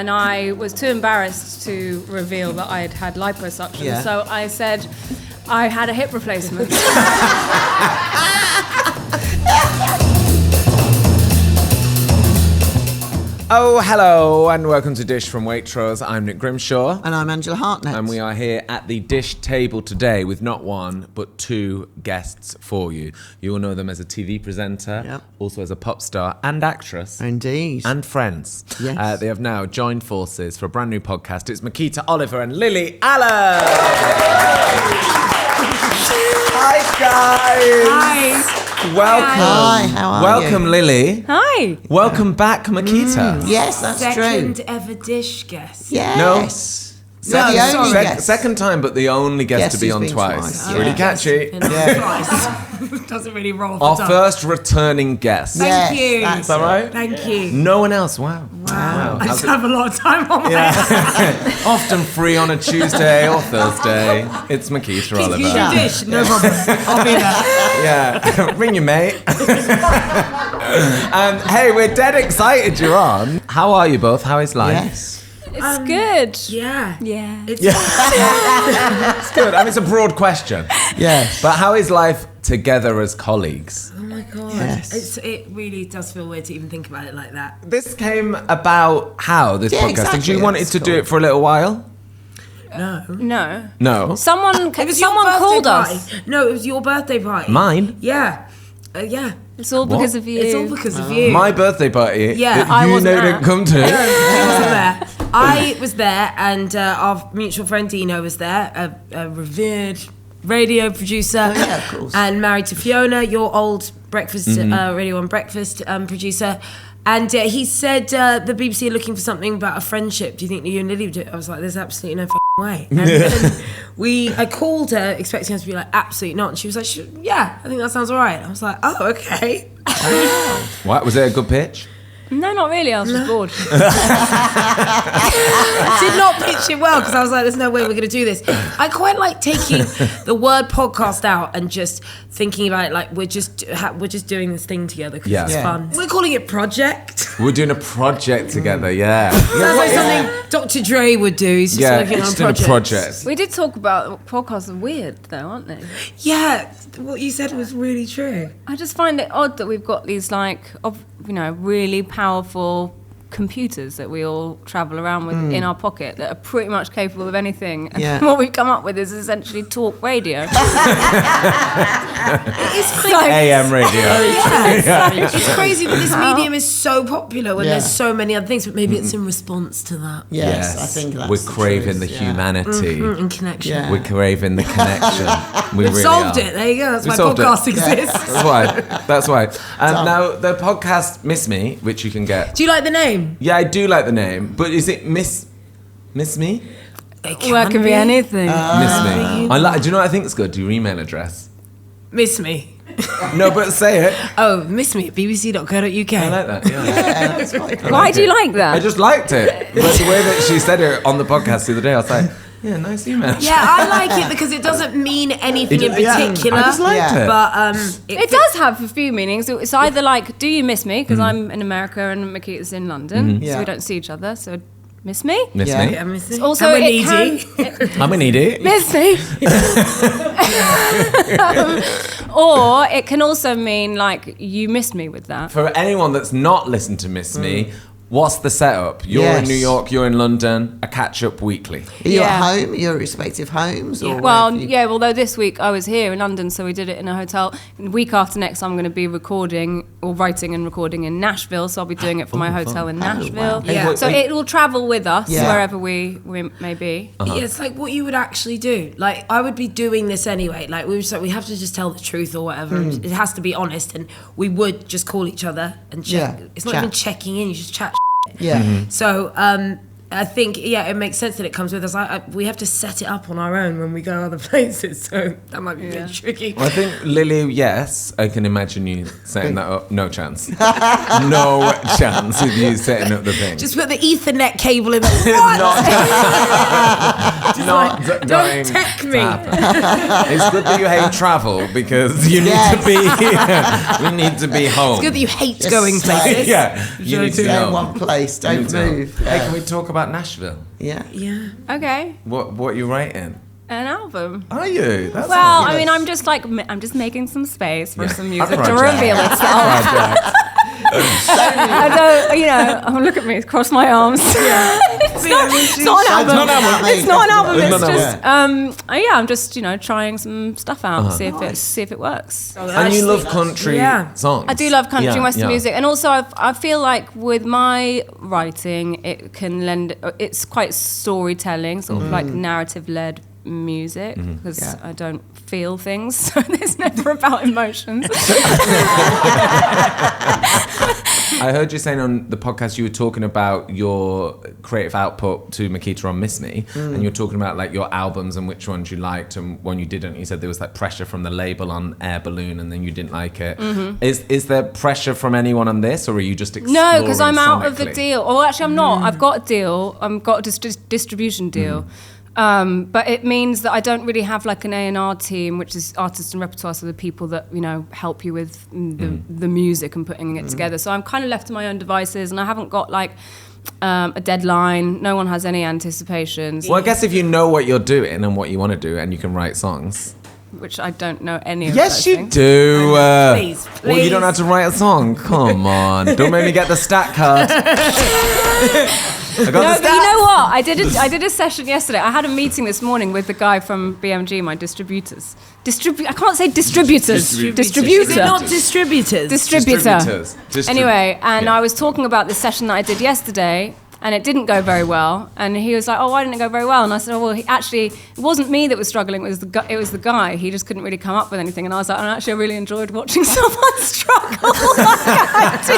and I was too embarrassed to reveal that I had liposuction. Yeah. So I said I had a hip replacement. Oh, hello, and welcome to Dish from Waitrose. I'm Nick Grimshaw. And I'm Angela Hartnett. And we are here at the Dish table today with not one, but two guests for you. You will know them as a TV presenter, also as a pop star and actress. Indeed. And friends. Yes. They have now joined forces for a brand new podcast. It's Miquita Oliver and Lily Allen. Hi, guys. Hi. Welcome. Hi, how are you? Welcome, Lily. Hi. Welcome back, Miquita. Yes, that's Second true. ever Dish guest. Yes. No, the only guest. second time, but the only guest to be who's on been twice. twice. Really Yeah. catchy. Twice. Doesn't really roll Our the tongue. first returning guest. Thank Yes, you. that's Is that right? Thank you. No one else. Wow. I just have a lot of time on my hands. Often free on a Tuesday or Thursday. It's Miquita Oliver. You should Dish. No problem. I'll be there. Yeah. Ring your mate. Hey, we're dead excited you're on. How are you both? How is life? Yes. It's good. Yeah. Yeah. It's It's good. I mean, it's a broad question. Yes. But how is life together as colleagues? Oh my God. Yes. It really does feel weird to even think about it like that. This came about how, this Yeah, podcast? exactly. Did you want it That's to do cool. it for a little while? No. No. No. Someone It was your birthday called party. us. No, it was your birthday party. Mine? Yeah. Yeah. It's all because of you. It's all because of you. My birthday party Yeah, that I you wasn't didn't at. come to. She wasn't there. I was there, and our mutual friend Dino was there, a revered radio producer, yeah, of course. and married to Fiona, your old breakfast Radio 1 breakfast producer. And he said the BBC are looking for something about a friendship. Do you think that you and Lily would do it? I was like, there's absolutely no way. And then I called her expecting her to be like, absolutely not. And she was like, yeah, I think that sounds all right. I was like, oh, okay. What, was it a good pitch? No, not really. I was just bored. I did not pitch it well because I was like, there's no way we're going to do this. I quite like taking the word podcast out and just thinking about it like we're just doing this thing together because it's fun. We're calling it Project. We're doing a project together, yeah. Sounds like something Dr. Dre would do. He's just working on it's doing a project. We did talk about podcasts are weird, though, aren't they? Yeah, what you said was really true. I just find it odd that we've got these really powerful computers that we all travel around with in our pocket that are pretty much capable of anything. And what we've come up with is essentially talk radio. It's AM radio. It's crazy that this medium is so popular when there's so many other things, but maybe it's in response to that. Yes, I think that's we're craving the truth, humanity. And connection. Yeah. We're craving the connection. We We've really solved are. it. There you go. That's We why solved it. podcast exists. That's why. Now, the podcast Miss Me, which you can get. Do you like the name? Yeah, I do like the name, but is it Miss Me? Well, it can be anything. Miss Me. Do you know what I think is good? Do your email address. Miss me. No, but say it. Oh, miss me at bbc.co.uk. I like that, yeah. Yeah, that's quite cool. Why do you like that? I just liked it. But the way that she said it on the podcast the other day, I was like, yeah, nice email. Yeah, I like it because it doesn't mean anything in particular. I just liked it. But It does have a few meanings. It's either like, do you miss me? Because I'm in America and Miquita's in London, so Yeah. we don't see each other. So miss me? Miss Yeah. Me. Yeah, miss me. Also, and we're it needy. I'm an idiot. Miss me. Or it can also mean like you missed me with that. For anyone that's not listened to Miss Me, what's the setup? You're in Yes. New York, you're in London, a catch-up weekly. Are you Yeah. at home? Your respective homes? Or Well, wherever you- yeah, although this week I was here in London, so we did it in a hotel. The week after next, I'm going to be recording or writing and recording in Nashville, so I'll be doing it from my hotel in Nashville. wow. Yeah. So it will travel with us Yeah. wherever we may be. Yeah, it's like what you would actually do. Like I would be doing this anyway. Like we have to just tell the truth or whatever. It has to be honest, and we would just call each other and check. Yeah, It's not chat. even checking in. You just chat. Yeah. So I think it makes sense that it comes with us. We have to set it up on our own when we go other places. So that might be a bit tricky. Well, I think, Lily, yes, I can imagine you setting that up. No chance. No chance of you setting up the thing. Just put the Ethernet cable in. What? not Don't going tech to me. happen. It's good that you hate travel because you need to be. We need to be home. It's good that you hate Just going stay. places. Yeah, you need to Stay be in home. one place. You need Don't to know. move. Hey, Yeah. can we talk about Nashville? Yeah. Yeah. Okay, What are you writing? an album. Are you? That's Well, nice. I mean, I'm just making some space for some music to Project. reveal itself. I don't, look at me, cross my arms. Yeah. it's not an album. It's not an album. It's It's not an just, I'm just, trying some stuff out, see if it works. And you love country songs. I do love country and Western yeah. music, and also I feel like with my writing, it can lend. It's quite storytelling, sort of like narrative-led music, because I don't feel things, so it's never about emotions. I heard you saying on the podcast you were talking about your creative output to Miquita on Miss Me, and you were talking about like your albums and which ones you liked and when you didn't. You said there was like pressure from the label on Air Balloon, and then you didn't like it. Is there pressure from anyone on this, or are you just exploring? No, because I'm out of the sonically? deal. Or actually, I'm not. I've got a deal. I've got a distribution deal. But it means that I don't really have like an A&R team, which is artists and repertoire, so the people that, help you with the music and putting it together. So I'm kind of left to my own devices, and I haven't got like a deadline. No one has any anticipations. Well, I guess if you know what you're doing and what you want to do, and you can write songs. Which I don't know any of Yes, those you things. do. Please, Well, you don't have to write a song. Come on, don't make me get the stat card. I got No, the but stat. you know what? I did a session yesterday. I had a meeting this morning with the guy from BMG, my distributors. I can't say distributors. Distributor. Is it not distributors? Distributors. Anyway, and Yeah. I was talking about the session that I did yesterday, and it didn't go very well. And he was like, "Oh, why didn't it go very well?" And I said, "Oh, well, it wasn't me that was struggling. It was the guy. He just couldn't really come up with anything." And I was like, "I really enjoyed watching someone struggle like I do."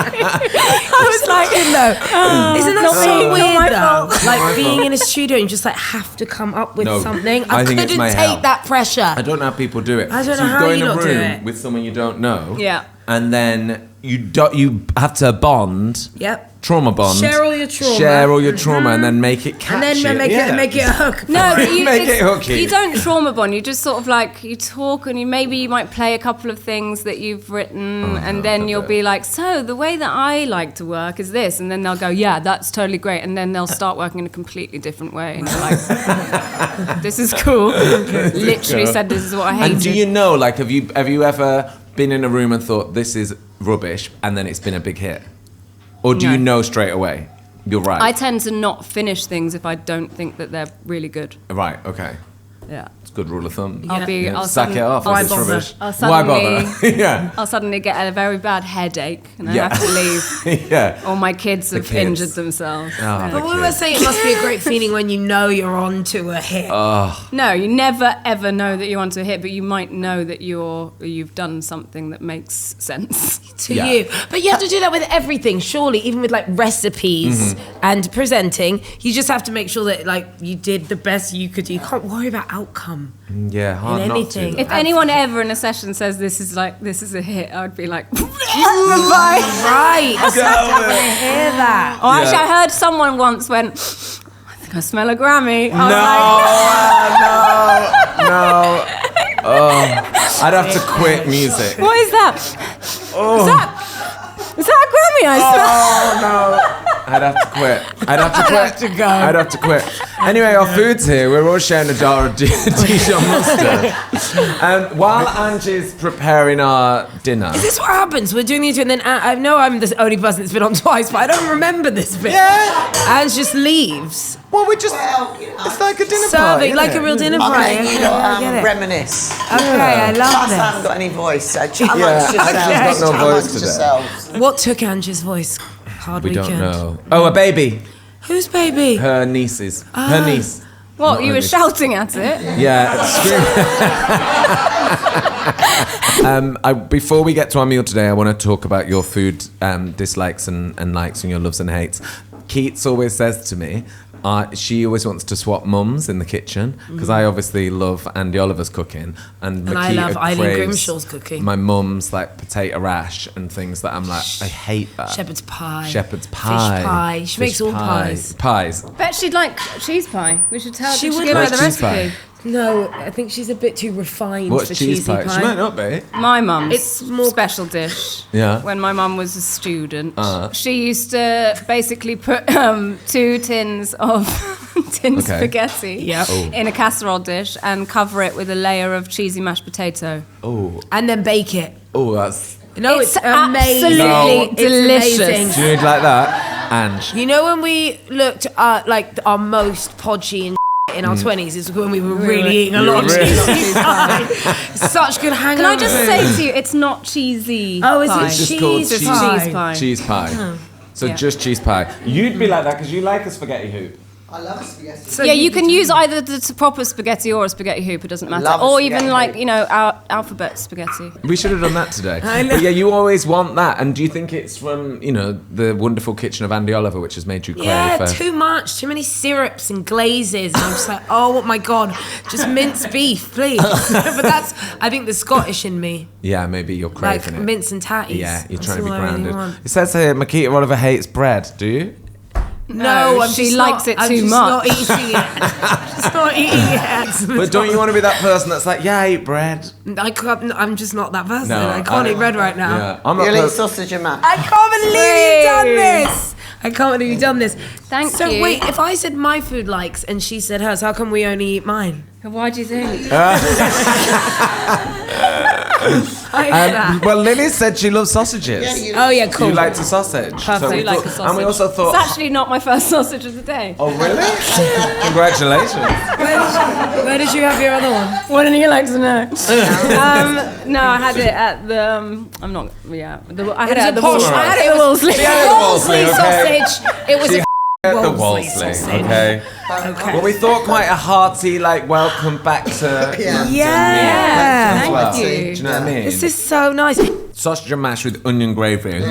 I was like, Isn't that not so me, not weird my though? fault. Like being in a studio and you just like have to come up with No, something. I I think couldn't it's my take help. that pressure. I don't know how people do it. I don't so know you how go you in a lot do room it. with someone you don't know. Yeah. And then you have to bond. Yep. Trauma bond. Share all your trauma. Share all your trauma, and then make it catchy. And then make it a hook. No, but Make it hooky. you don't trauma bond. You just sort of like you talk, and you might play a couple of things that you've written, and then you'll be like, "So the way that I like to work is this," and then they'll go, "Yeah, that's totally great," and then they'll start working in a completely different way, and you're like, "This is cool." Literally said, "This is what I hate." And do you know, like, have you ever been in a room and thought this is rubbish, and then it's been a big hit, or do No. you know straight away? You're right. I tend to not finish things if I don't think that they're really good. Right. Okay. Yeah. It's a good rule of thumb. I'll Sack it off. I'll if it's sudden- rubbish. I'll Why bother? suddenly- Yeah. I'll suddenly get a very bad headache, and I Yeah. have to leave. Yeah. Or my kids have kids. injured themselves. Oh, Yeah. the But we were kids. saying it must be a great feeling when you know you're on to a hit. No, you never ever know that you're onto a hit, but you might know that you've done something that makes sense. to Yeah. you. But you have to do that with everything, surely, even with like recipes and presenting. You just have to make sure that like you did the best you could do. You can't worry about outcome. Yeah. Hard In not anything. to. If anyone ever in a session says this is a hit, I would be like, bye. Right. I want to hear that. Oh, actually, I heard someone once went, I think I smell a Grammy. I was like, No. Oh, I'd have to quit music. what is that? Is that a Grammy I smell? Oh no! I'd have to quit. I'd have to quit. Anyway, our food's here. We're all sharing a jar of Dijon mustard. While Angie's preparing our dinner. Is this what happens? We're doing the interview and then I know I'm the only person that's been on twice, but I don't remember this bit. Yeah. Ange just leaves. Well, we just. Well, you know, It's like a dinner party. Serving like isn't a it? real dinner I'm party. letting you Okay, I get lot it. reminisce. Okay, I love Plus, I this. haven't got any voice, so challenge Yeah, yourselves. Angie's got no challenge voice today. yourselves. What took Ange's voice? Hard We weekend. don't know. Oh, a baby. Whose baby? Her nieces. Her niece. What, Not you her were niece. shouting at it? Yeah, before we get to our meal today, I want to talk about your food dislikes and likes and your loves and hates. Keats always says to me, she always wants to swap mums in the kitchen because I obviously love Andi Oliver's cooking and I Miquita love Eileen craves Grimshaw's cooking. My mum's like potato rash and things that I'm like, I hate that. Shepherd's pie. Shepherd's pie. Fish pie. She makes all pies. Pies. Bet she'd like cheese pie. We should tell her. She to would give like her the cheese pie. recipe. No, I think she's a bit too refined What's for cheese cheesy pie? She might not be. My mum's It's more- special dish. Yeah. When my mum was a student, she used to basically put 2 tins of tin spaghetti Yep. in a casserole dish and cover it with a layer of cheesy mashed potato. Oh, And then bake it. that's. No, it's amazing. absolutely It's delicious. amazing. Do you like that? And You know when we looked at like our most podgy and in our 20s is when we were really eating a lot of cheesy pie. Such good hangover. Can I just food. say to you, it's not cheesy. Oh, is pie. it It's just called cheese cheese pie? Cheese pie. cheese pie. So Yeah. just cheese pie. You'd be like that because you like a spaghetti hoop. I love spaghetti. So Yeah, you can use either the proper spaghetti or a spaghetti hoop. It doesn't matter. Love a Or spaghetti even like hoop. our alphabet spaghetti. We should have done that today. I know. But yeah, you always want that. And do you think it's from, the wonderful kitchen of Andi Oliver, which has made you crave Yeah, too much, too many syrups and glazes. And I'm just like, oh my God, just mince beef, please. But that's, I think, the Scottish in me. Yeah, maybe you're Like craving it. mince and tatties. Yeah, you're That's trying to be all I really grounded. want. It says here, Miquita Oliver hates bread. Do you? No, I'm she just likes not, it I'm too just much. not eating it. Just not eating it. But don't you want to be that person that's like, yeah, I eat bread? I'm just not that person. No, I can't eat bread right now. Yeah, I'm not. You'll eat per- sausage and mash. I can't believe you've done this. I can't believe you've done this. Thank so you. wait, if I said my food likes and she said hers, how come we only eat mine? Why do you think? Well, Lily said she loves sausages. Yeah, Oh yeah, cool. You liked a sausage. Perfect. we I like thought- a sausage. And we also thought, It's actually not my first sausage of the day. oh really? Congratulations. Where did you have your other one? Wouldn't you like to know? No, I had it at the. I'm not. Yeah, I had it at the posh- Wolseley. I had it at Wolseley. Yeah, the Wolseley, okay. sausage. It was She a At the Wolseley Wolseley, sausage. okay. Well, we thought quite a hearty, like, welcome back to Yeah. London. Yeah. as well. Thank you. Do you know what I mean? This is so nice. Sausage and mash with onion gravy.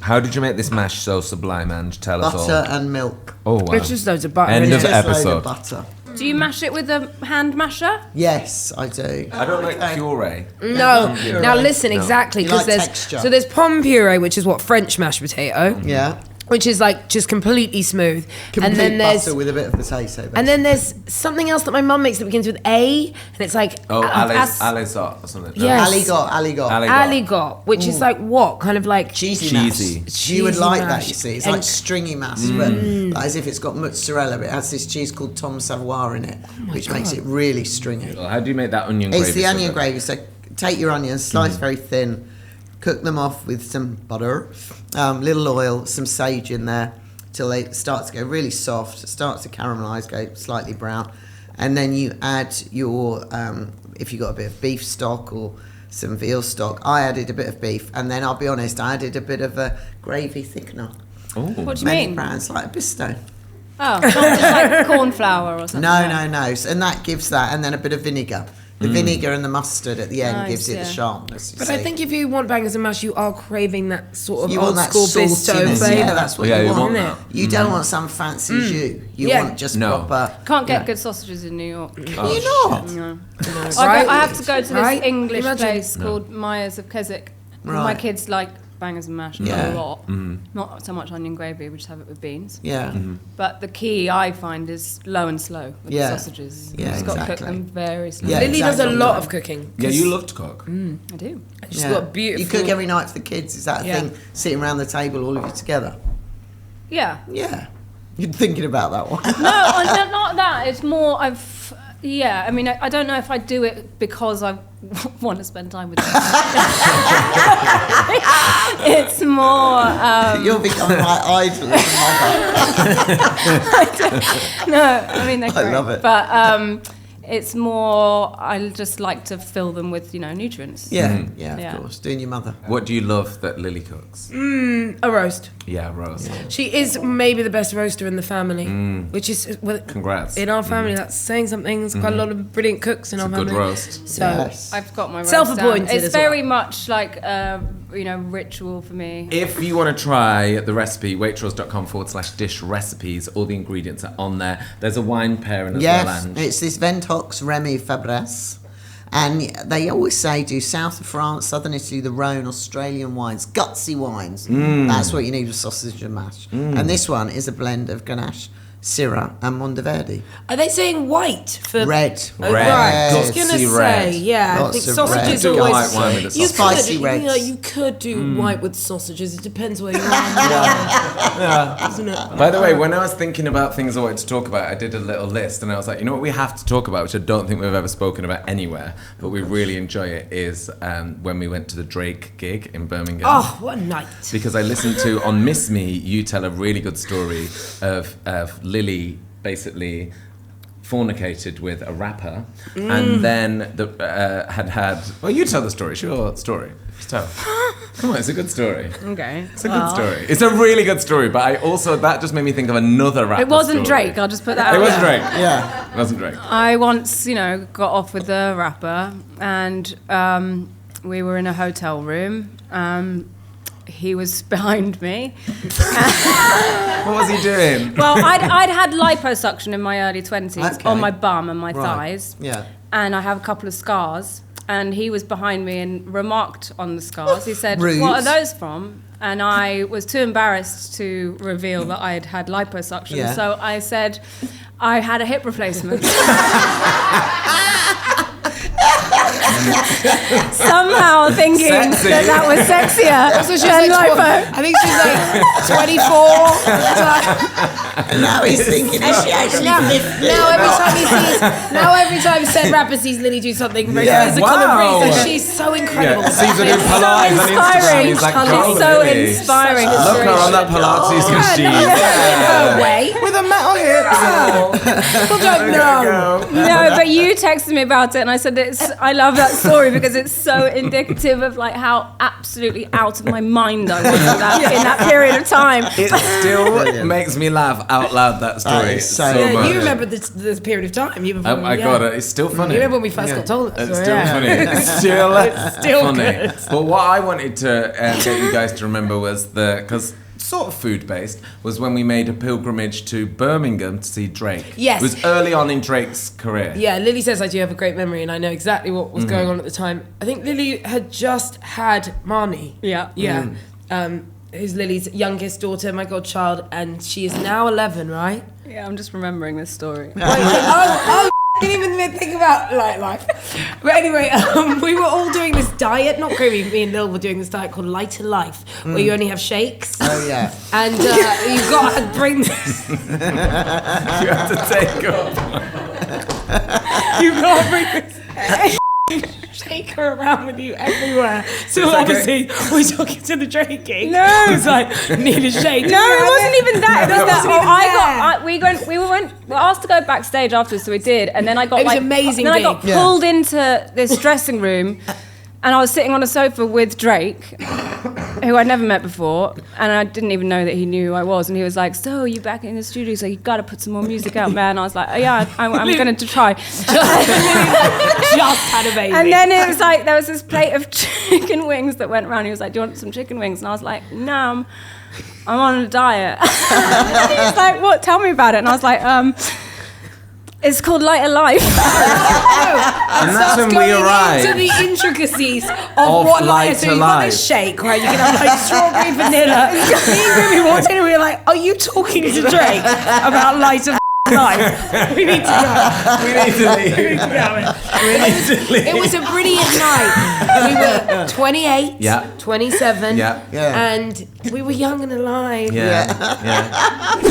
How did you make this mash so sublime, Ange? Tell us all. Butter and milk. Oh, wow. It's just loads of butter. End in of it. Just episode. load of butter. Do you mash it with a hand masher? Yes, I do. I don't like puree. No. Puree. Now listen, exactly, You because like there's texture. there's pomme puree, which is what French mashed potato, Yeah. which is like just completely smooth, Complete and then there's butter with a bit of potato. and then there's something else that my mum makes that begins with A, and it's like Oh, as- alizot or something. No. Yes. aligot. aligot, which is like what kind of like Cheesy. Cheesy. Mash. You would Cheesy like mash. that, you see. It's And- like stringy mash, but like as if it's got mozzarella, but it has this cheese called Tom Savoy in it, which makes it really stringy. How do you make that onion gravy? It's the so onion good? gravy. So take your onions, slice very thin, cook them off with some butter, little oil, some sage in there till they start to go really soft, start to caramelise, go slightly brown, and then you add your if you got a bit of beef stock or some veal stock. I added a bit of beef, and then I'll be honest, I added a bit of a gravy thickener. What do you Many mean? brands like Bafta. Oh, not just like corn flour or something. No. And that gives that, and then a bit of vinegar. The vinegar and the mustard at the end Nice, gives it yeah. the sharpness. You But see. I think if you want bangers and mash, you are craving that sort of You old want that school bistro saltiness. flavour. Yeah, that's what Yeah, you you want. want Isn't that. You don't want some fancy jus. You Yeah. want just No. proper. Can't get Yeah. good sausages in New York. Oh, You're not. No. Right? I have to go to this Right? English Imagine. place called Myers of Keswick. Right. My kids like bangers and mash Yeah. a lot. Not so much onion gravy, we just have it with beans. Yeah. But the key I find is low and slow with Yeah. the sausages. Yeah, You've just got to cook exactly. them very slowly. Yeah. Lily does a exactly. lot of cooking. Yeah, you love to cook. I do. She's Yeah. got beautiful. You cook every night for the kids. Is that a Yeah. thing? Sitting around the table, all of you together. Yeah. Yeah. You're thinking about that one. No, not that. It's more yeah, I mean, I don't know if I do it because I want to spend time with them. It's more... You're becoming my idol as a mother. no, I mean, they're I great. love it. But it's more, I just like to fill them with, nutrients. Yeah, yeah, Yeah. of course. Doing your mother. What do you love that Lily cooks? a roast. Yeah, roast. She is maybe the best roaster in the family, which is well, Congrats. in our family. That's saying something. There's quite a lot of brilliant cooks in It's our a good family. roast. So Yes. I've got my roast Self-appointed down. It's as very well. much like ritual for me. If you want to try the recipe, waitrose.com/dish recipes, all the ingredients are on there. There's a wine pairing as well, Ange. It's this Ventox Remy Fabresse. And they always say do south of France, southern Italy, the Rhone, Australian wines, gutsy wines. That's what you need with sausage and mash. And this one is a blend of Grenache, Syrah and Monteverdi. Are they saying white for red? Red. Right. I was Gutsy gonna say, red. yeah. Lots I think of sausages red. always. White wine with a You sausage. Spicy could, reds. you could do white with sausages. It depends where you are. Isn't it? By the way, when I was thinking about things I wanted to talk about, I did a little list, and I was like, you know what we have to talk about, which I don't think we've ever spoken about anywhere, but we really enjoy it, is when we went to the Drake gig in Birmingham. Oh, what a night! Because I listened to, on Miss Me, you tell a really good story of Lily basically fornicated with a rapper, and then had. Well, you tell the story. It's your story. Just tell. Come on, it's a good story. Okay. It's a good story. It's a really good story, but that just made me think of another rapper. It wasn't story. Drake. I'll just put that out It was there. Drake. Yeah. It wasn't Drake. I once, got off with the rapper, and we were in a hotel room. He was behind me. What was he doing? Well, I'd had liposuction in my early 20s Okay. on my bum and my Right. thighs. Yeah. And I have a couple of scars. And he was behind me and remarked on the scars. He said, Rude. "What are those from?" And I was too embarrassed to reveal that I had had liposuction. Yeah. So I said, "I had a hip replacement." Somehow thinking Sexy. that was sexier So she was than like, lipo. I think she was like 24. And now he's thinking, is she actually Now every time said rapper sees Lily do something very Yeah. physical Wow. and breathe, she's so incredible. Yeah, sees her do So Pilates on Instagram. inspiring. He's like, It's "Go, so Lily." inspiring. Look her on that Pilates machine. No way. With a metal hip. People don't know. No, but you texted me about it, and I said I love that story because it's so indicative of like how absolutely out of my mind I was in that period of time. It still Brilliant. makes me laugh out loud, that story. That is so Yeah, much. you remember this period of time. You Oh my god, it's still funny. You remember when we first got told that It's story? still Yeah. funny. It's still still funny. good. But what I wanted to get you guys to remember was because sort of food based was when we made a pilgrimage to Birmingham to see Drake. Yes. It was early on in Drake's career. Yeah, Lily says I do have a great memory and I know exactly what was going on at the time. I think Lily had just had Marnie. Yeah. Yeah. Who's Lily's youngest daughter, my godchild, and she is now 11, right? Yeah, I'm just remembering this story. I didn't even think about life. But anyway, we were all doing this diet, not Grammy, me and Lil were doing this diet called Lighter Life, where you only have shakes. Oh, yeah. And you've got to bring this. You have to take up. You've got to bring this shaker around with you everywhere. So It's like obviously, we're talking to the Drake gig. No. It's like, need a shake. No, it wasn't even that. It was that. wasn't even We were asked to go backstage afterwards, so we did. And then I got It was amazing Then I got gig. pulled into this dressing room, and I was sitting on a sofa with Drake, who I'd never met before, and I didn't even know that he knew who I was. And he was like, "So you back in the studio? So you got to put some more music out, man." And I was like, "Oh, yeah, I'm going to try." Just had a baby. And then it was like, there was this plate of chicken wings that went around. He was like, "Do you want some chicken wings?" And I was like, "No, I'm on a diet." He's like, "What? Tell me about it." And I was like, "It's called Lighter Life." And that's when we going into arrived. the intricacies of what life. So Lighter you've got Life. this shake, right? You can have like strawberry vanilla. Me and Grimmy walked in and we were like, "Are you talking to Drake about lighter life? We need to go. We need to leave. It was a brilliant night. We were 28, Yeah. 27, Yeah. Yeah. and we were young and alive. Yeah. How do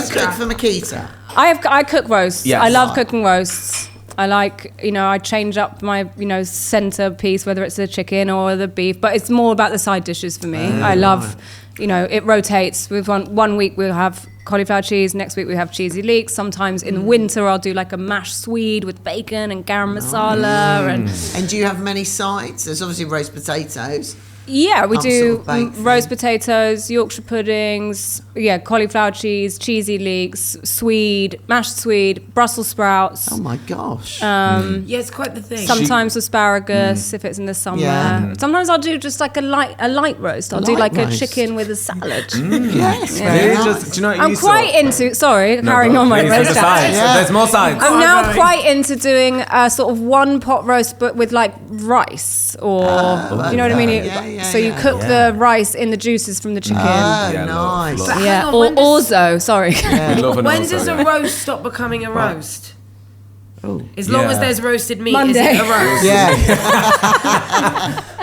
you cook for Miquita? I cook roasts. Yes. I love cooking roasts. I like, I change up my, center piece, whether it's the chicken or the beef, but it's more about the side dishes for me. I love, it rotates. With one week we'll have cauliflower cheese, next week we have cheesy leeks. Sometimes in the winter I'll do like a mashed swede with bacon and garam masala. And do you have many sides? There's obviously roast potatoes. Yeah, we do sort of baked roast potatoes, Yorkshire puddings, cauliflower cheese, cheesy leeks, swede, mashed swede, Brussels sprouts. Oh my gosh. Yeah, it's quite the thing. Sometimes asparagus if it's in the summer. Yeah. Sometimes I'll do just like a light roast. I'll do light like a roast. chicken with a salad. Yes. Yeah. very Do nice. you know what I'm you quite into. Sorry, carrying on my roast. the sides. Yeah. There's more sides. I'm Oh, now right. quite into doing a sort of one pot roast, but with like rice, or you know what I mean. So you cook the rice in the juices from the chicken. Oh, Yeah, nice. love. But hang Yeah, on, or when does- orzo. Sorry. We love an When orzo, does yeah. a roast stop becoming a roast? Oh. As long as Yeah. there's roasted meat, Monday. is it a roast? Yeah.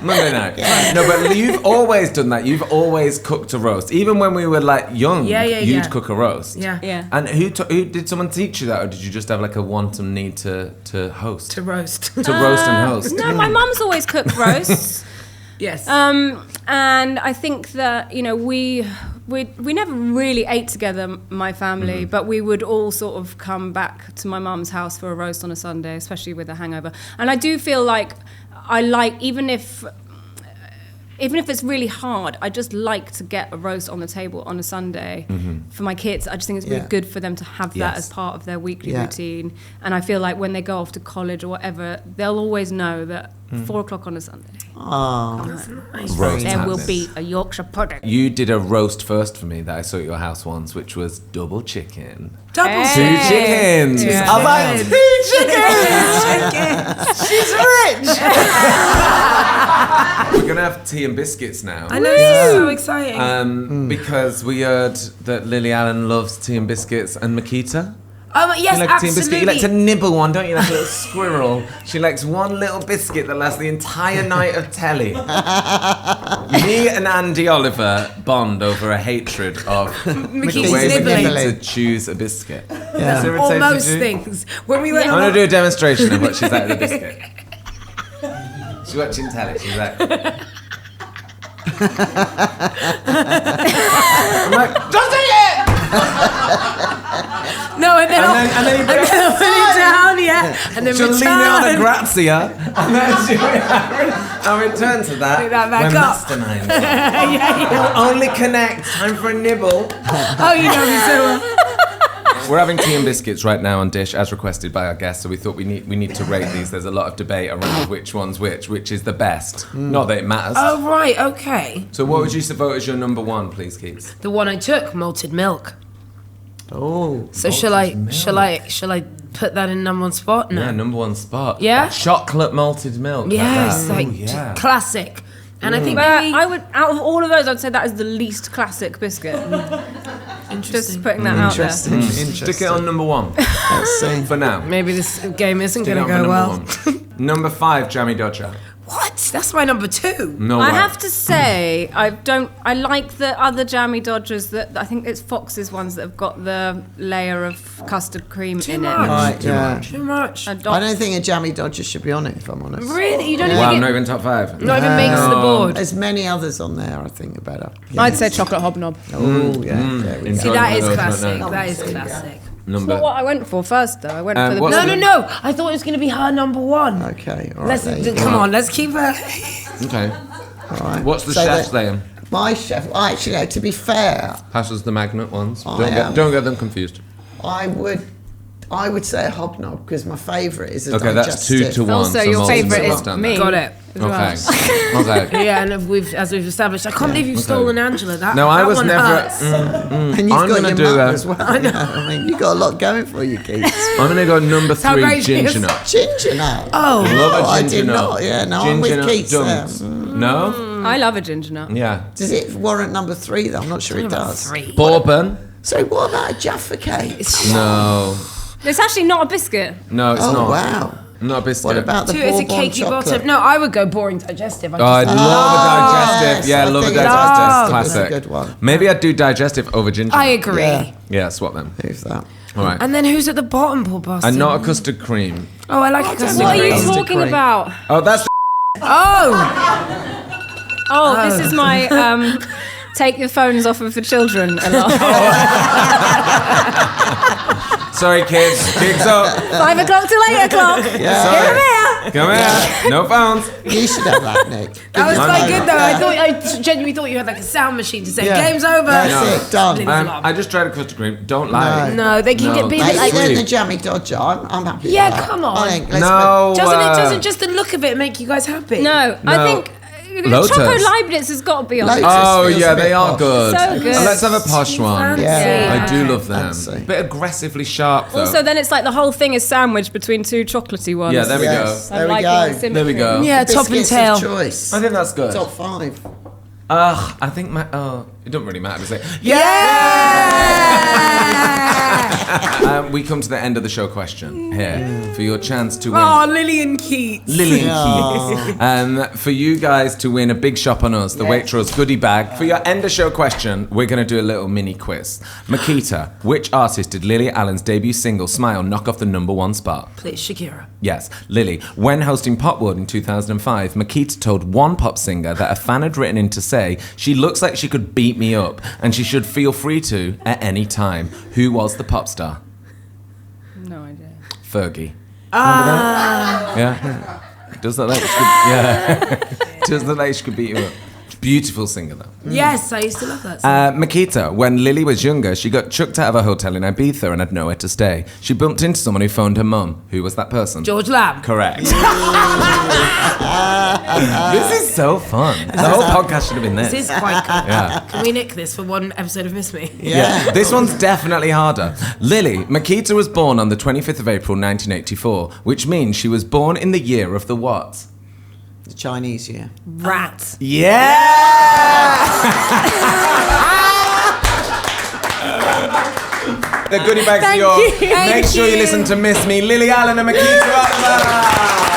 Monday night. No, but you've always done that. You've always cooked a roast. Even when we were like young, you'd cook a roast. Yeah. Yeah. And who did someone teach you that, or did you just have like a want and need to host? To roast. To roast and host. No, my mum's always cooked roasts. Yes. And I think that, you know, we never really ate together, my family, but we would all sort of come back to my mum's house for a roast on a Sunday, especially with a hangover. And I do feel like even if it's really hard, I just like to get a roast on the table on a Sunday for my kids. I just think it's really good for them to have that Yes. as part of their weekly Yeah. routine. And I feel like when they go off to college or whatever, they'll always know that 4 o'clock on a Sunday, Oh, Roast there will happening. be a Yorkshire pudding. You did a roast first for me that I saw at your house once, which was double chicken. Double Hey. 2 chickens. Yeah. I was like, 2 chickens. she's rich. We're gonna have tea and biscuits now. I know, this is so exciting. Because we heard that Lily Allen loves tea and biscuits, and Miquita. Oh, yes, You like tea and absolutely. biscuit? You like to nibble one, don't you? Like a little squirrel. She likes one little biscuit that lasts the entire night of telly. Me and Andi Oliver bond over a hatred of the Mickey's way nibbling. Miquita chews a biscuit. Yeah. Is there a Or taste most you do? things. When we went I'm on gonna do a demonstration of what she's like with a biscuit. She's watching telly. She's like, I'm like, just eat it! No, and then And then you put it I'll put it down, and then she'll lean it on a return. grazia, and then I'll return to that. Pick that back when up. mastermind. We'll only connect. Time for a nibble. Oh, you know me so well. We're having tea and biscuits right now on Dish, as requested by our guests. So we thought we need to rate these. There's a lot of debate around which one's which is the best. Not that it matters. Oh, right, okay. So what would you vote as your number one, please, Keats? The one I took, malted milk. Oh, So shall I put that in number one spot? No. Yeah, number one spot. Yeah? Chocolate malted milk. Yes, like, like that. Ooh, yeah. classic. And I think But maybe I would, out of all of those, I'd say that is the least classic biscuit. Just putting that out there. interesting. Stick it on number one Let's see. for now. maybe this game isn't Stick it going to on for go number well. one. Number 5, Jammy Dodger. What? That's my number 2. No I way. have to say, I like the other jammy Dodgers that I think it's Fox's ones that have got the layer of custard cream in much. it. Right, yeah. Too much. I I don't think a jammy Dodger should be on it, if I'm honest. Really? You don't Wow, even not get... even top 5. Not even makes the board. There's many others on there, I think, are better. I'd say chocolate hobnob. Oh, yeah. There we Enjoy go. See, that one is of those classic. right now. That is classic. Number. Not what I went for first, though. I went for the what's biscuit. No. I thought it was going to be her number 1. Okay, all right. Let's there you go. come on. Let's keep her. Okay. All right. What's the So chef's name? My chef, actually, to be fair, Pass us the magnet ones. am. Don't get them confused. I would say a hobnob because my favourite is a Okay, that's digestive. 2 to 1. Also, so your Malton's favourite well is done me. there. Got it. as well. Okay. Okay. Yeah, and as we've established, I can't believe you've stolen Angela. That No, I that was one never. hurts. And you've I'm got gonna your do mum that. as well. I know. I mean, you've got a lot going for you, Keith. I'm gonna go number how 3, great she is. ginger nut. Ginger nut. Oh, Love a I ginger did nut. not. Yeah, no, I'm Ginger with nut Keith there. dumps. No. I love a ginger nut. Yeah. Does it warrant number 3 though? I'm not sure it does. 3. Bourbon. So what about a Jaffa cake? No. It's actually not a biscuit. No, it's Oh not. wow. Not a biscuit. What about the 2 is a Bourbon cakey chocolate? bottom. No, I would go boring digestive. Oh, I love a digestive. yes, Yeah, I love a think digestive. that's Classic. a good one. Maybe I'd do digestive over ginger. I nut. agree. Yeah. Yeah, swap them. Who's that? All right. And then who's at the bottom, poor bastard? And not a custard cream. Oh, I like a custard What are you cream. Custard talking cream. about? Oh, that's. Oh, Oh, this is my take your phones off of the children alarm. Sorry, kids. Gigs up. 5 o'clock till 8 o'clock. Yeah. Get 'em here. Come here. No phones. You should have that, Nick. That was My quite man. good though. I genuinely thought you had like a sound machine to say game's over. That's it, done. I just tried a custard cream. Don't lie. No, they can be a Mate, bit like. sweet. the jammy dodger. I'm happy. Yeah, with that. come on. I think, Doesn't just the look of it make you guys happy? No, I think Lotus. Choco Leibniz has got to be on. Lotus. Oh feels yeah, a bit they are posh. good. So good. Let's have a posh one. Yeah. I do love them. Fancy. Bit aggressively sharp though. Also, then it's like the whole thing is sandwiched between two chocolatey ones. Yeah, there we Yes. go. There we like go. all the symmetry. There we go. Yeah, top and Biscuits tail. of choice. I think that's good. Top 5. I think it doesn't really matter to say. We come to the end of the show question here for your chance to win. Oh, Lillian Keats. Lillian Keats. For you guys to win a big shop on us, the Waitrose goodie bag. For your end of show question, we're going to do a little mini quiz. Miquita, which artist did Lily Allen's debut single Smile knock off the #1 spot? Please, Shakira. Yes, Lily. When hosting Popwood in 2005, Miquita told one pop singer that a fan had written in to say she looks like she could beat me up and she should feel free to at any time. Who was the pop star? No idea. Fergie. Yeah. Does that like she could, yeah. Does that like she could beat you up? Beautiful singer though. Yes, I used to love that song. Miquita, when Lily was younger, she got chucked out of a hotel in Ibiza and had nowhere to stay. She bumped into someone who phoned her mum. Who was that person? George Lamb. Correct. This is so fun. The whole podcast should have been this. This is quite good. Yeah. Can we nick this for one episode of Miss Me? Yeah. This one's definitely harder. Lily, Miquita was born on the 25th of April 1984, which means she was born in the year of the what? The Chinese year. Rat. Yeah! The goodie bag's yours. Make sure you listen to Miss Me, Lily Allen and Miquita Oliver.